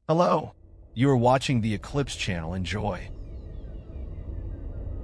Hello, you are watching the Eclipse channel. Enjoy.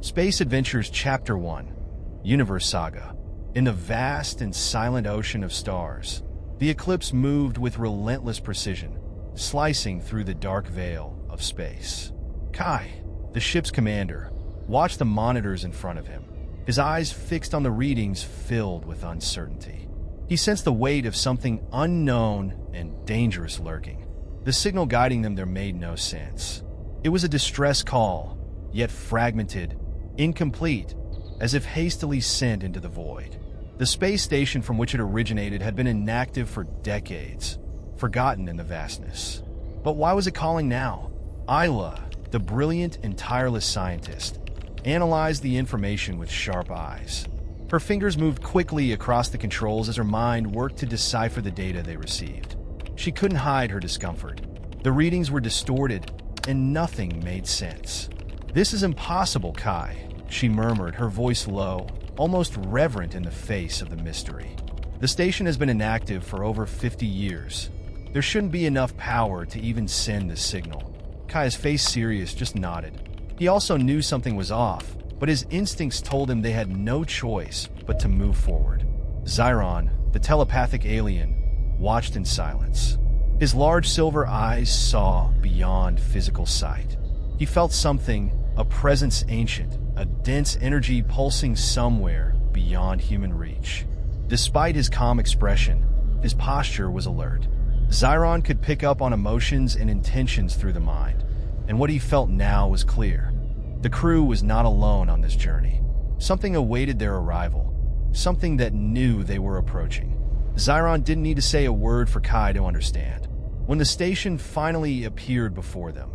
Space Adventures Chapter 1, Universe Saga. In the vast and silent ocean of stars, the Eclipse moved with relentless precision, slicing through the dark veil of space. Kai, the ship's commander, watched the monitors in front of him, his eyes fixed on the readings filled with uncertainty. He sensed the weight of something unknown and dangerous lurking. The signal guiding them there made no sense. It was a distress call, yet fragmented, incomplete, as if hastily sent into the void. The space station from which it originated had been inactive for decades, forgotten in the vastness. But why was it calling now? Ayla, the brilliant and tireless scientist, analyzed the information with sharp eyes. Her fingers moved quickly across the controls as her mind worked to decipher the data they received. She couldn't hide her discomfort. The readings were distorted, and nothing made sense. "This is impossible, Kai," she murmured, her voice low, almost reverent in the face of the mystery. "The station has been inactive for over 50 years. There shouldn't be enough power to even send this signal." Kai's face serious, just nodded. He also knew something was off, but his instincts told him they had no choice but to move forward. Zyron, the telepathic alien, watched in silence. His large silver eyes saw beyond physical sight. He felt something, a presence ancient, a dense energy pulsing somewhere beyond human reach. Despite his calm expression, his posture was alert. Zyron could pick up on emotions and intentions through the mind, and what he felt now was clear. The crew was not alone on this journey. Something awaited their arrival, something that knew they were approaching. Zyron didn't need to say a word for Kai to understand. When the station finally appeared before them,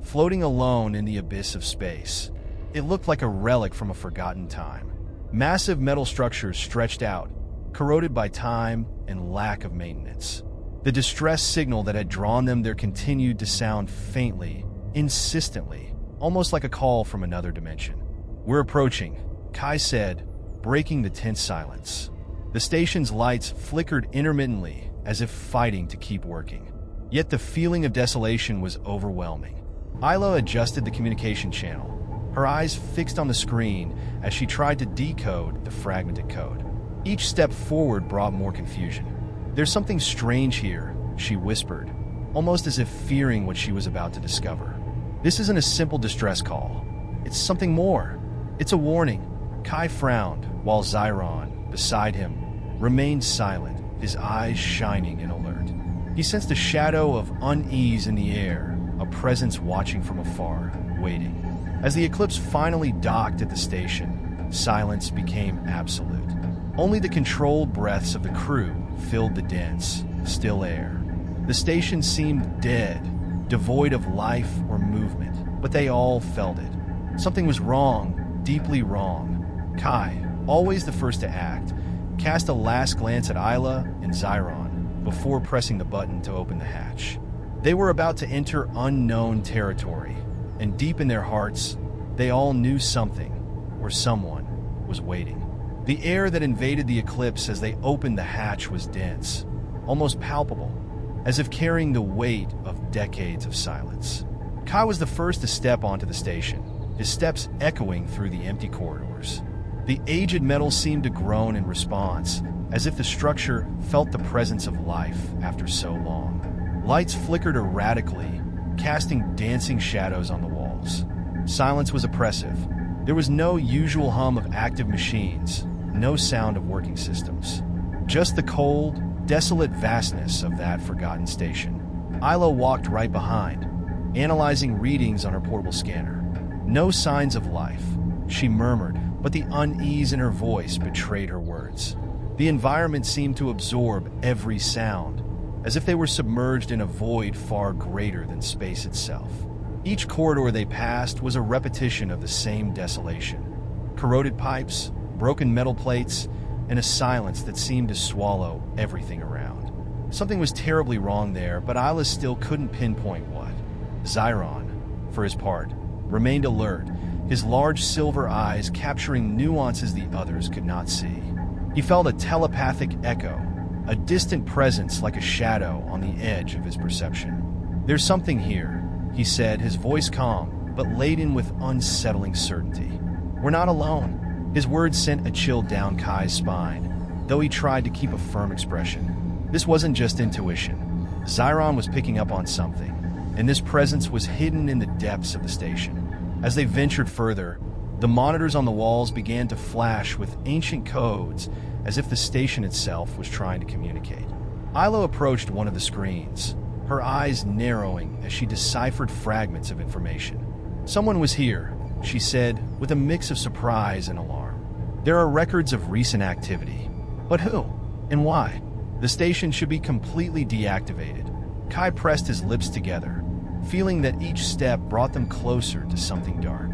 floating alone in the abyss of space, it looked like a relic from a forgotten time. Massive metal structures stretched out, corroded by time and lack of maintenance. The distress signal that had drawn them there continued to sound faintly, insistently, almost like a call from another dimension. "We're approaching," Kai said, breaking the tense silence. The station's lights flickered intermittently, as if fighting to keep working. Yet the feeling of desolation was overwhelming. Ayla adjusted the communication channel, her eyes fixed on the screen as she tried to decode the fragmented code. Each step forward brought more confusion. "There's something strange here," she whispered, almost as if fearing what she was about to discover. "This isn't a simple distress call. It's something more. It's a warning." Kai frowned, while Zyron, beside him, remained silent, his eyes shining and alert. He sensed a shadow of unease in the air, a presence watching from afar, waiting. As the Eclipse finally docked at the station, silence became absolute. Only the controlled breaths of the crew filled the dense, still air. The station seemed dead, devoid of life or movement, but they all felt it. Something was wrong, deeply wrong. Kai, always the first to act, cast a last glance at Ayla and Zyron before pressing the button to open the hatch. They were about to enter unknown territory, and deep in their hearts, they all knew something, or someone, was waiting. The air that invaded the Eclipse as they opened the hatch was dense, almost palpable, as if carrying the weight of decades of silence. Kai was the first to step onto the station, his steps echoing through the empty corridors. The aged metal seemed to groan in response, as if the structure felt the presence of life after so long. Lights flickered erratically, casting dancing shadows on the walls. Silence was oppressive. There was no usual hum of active machines, no sound of working systems. Just the cold, desolate vastness of that forgotten station. Ayla walked right behind, analyzing readings on her portable scanner. "No signs of life," she murmured, but the unease in her voice betrayed her words. The environment seemed to absorb every sound, as if they were submerged in a void far greater than space itself. Each corridor they passed was a repetition of the same desolation. Corroded pipes, broken metal plates, and a silence that seemed to swallow everything around. Something was terribly wrong there, but Ayla still couldn't pinpoint what. Zyron, for his part, remained alert, his large silver eyes capturing nuances the others could not see. He felt a telepathic echo, a distant presence like a shadow on the edge of his perception. "There's something here," he said, his voice calm, but laden with unsettling certainty. "We're not alone." His words sent a chill down Kai's spine, though he tried to keep a firm expression. This wasn't just intuition. Zyron was picking up on something, and this presence was hidden in the depths of the station. As they ventured further, the monitors on the walls began to flash with ancient codes, as if the station itself was trying to communicate. Ayla approached one of the screens, her eyes narrowing as she deciphered fragments of information. "Someone was here," she said, with a mix of surprise and alarm. "There are records of recent activity. But who? And why? The station should be completely deactivated." Kai pressed his lips together, feeling that each step brought them closer to something dark.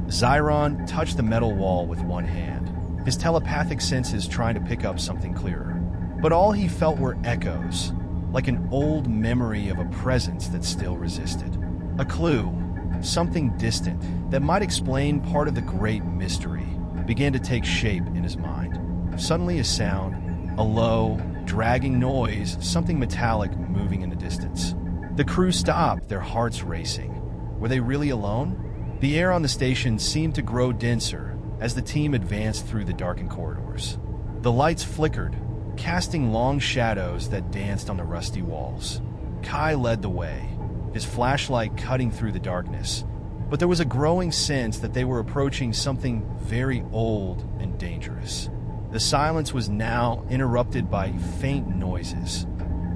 Zyron touched the metal wall with one hand, his telepathic senses trying to pick up something clearer. But all he felt were echoes, like an old memory of a presence that still resisted. A clue, something distant, that might explain part of the great mystery, began to take shape in his mind. Suddenly a sound, a low, dragging noise, something metallic moving in the distance. The crew stopped, their hearts racing. Were they really alone? The air on the station seemed to grow denser as the team advanced through the darkened corridors. The lights flickered, casting long shadows that danced on the rusty walls. Kai led the way, his flashlight cutting through the darkness, but there was a growing sense that they were approaching something very old and dangerous. The silence was now interrupted by faint noises,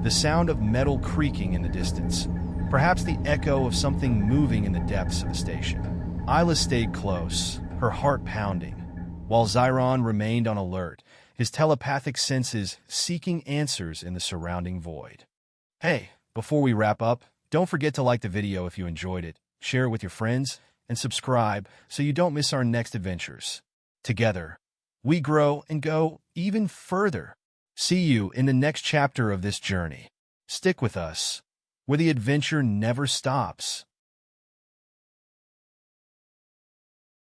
the sound of metal creaking in the distance, perhaps the echo of something moving in the depths of the station. Ayla stayed close, her heart pounding, while Zyron remained on alert, his telepathic senses seeking answers in the surrounding void. Hey, before we wrap up, don't forget to like the video if you enjoyed it, share it with your friends, and subscribe so you don't miss our next adventures. Together, we grow and go even further. See you in the next chapter of this journey. Stick with us, where the adventure never stops.